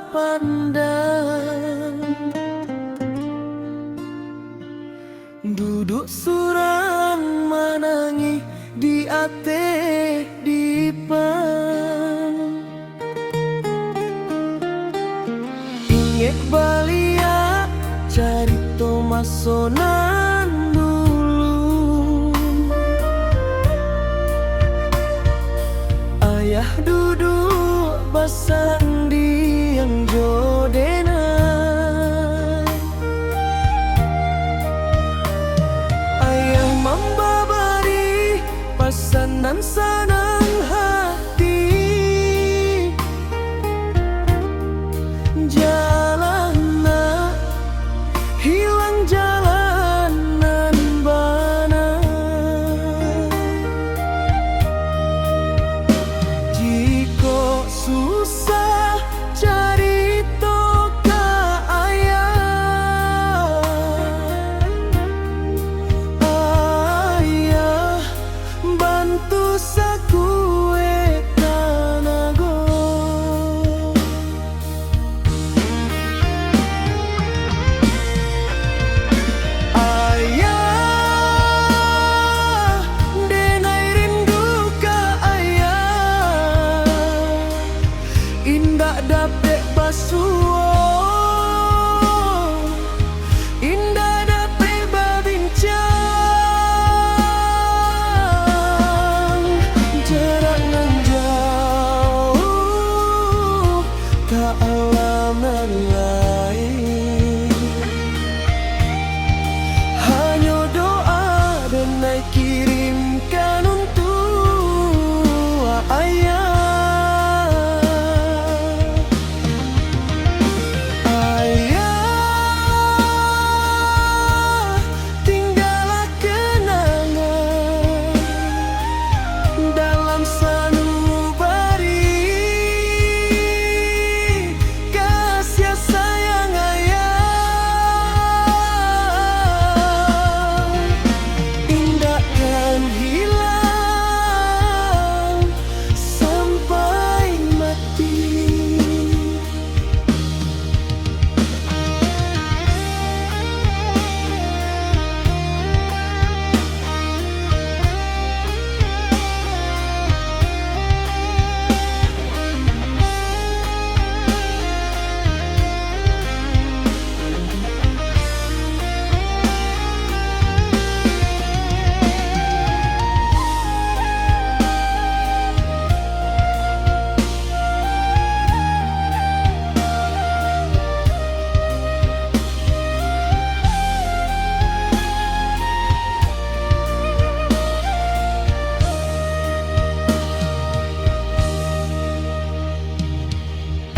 pandang, duduk suran manangi di ate dipan, inget balia carito masonan dulu. Ayah duduk basandi yang jodena, ayah membabari pasanan sanang hati. Jalanan hilang jalanan bana, jika susah cari toka ayah, ayah bantu sakue tanago. Ayah denai rindu ka ayah, indah dapet basuo, indah dapet babincang. Jarak nan jauh tak alam nan lain, hanya doa denai kirimkan untuk ayah. Ayah tinggallah kenangan dalam sanubari kasih sayang ayah, indahkan hilang sampai mati.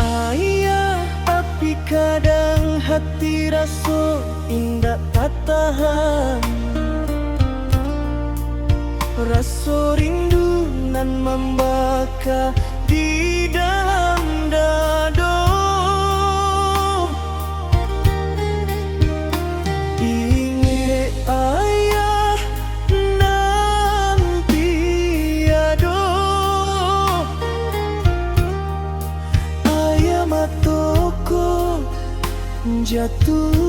Ayah, api kadang hati rasa indah tak tahan, rasa rindu nan membakar di dalam dada. Ingat ayah nan tiada, ayah matoko jatuh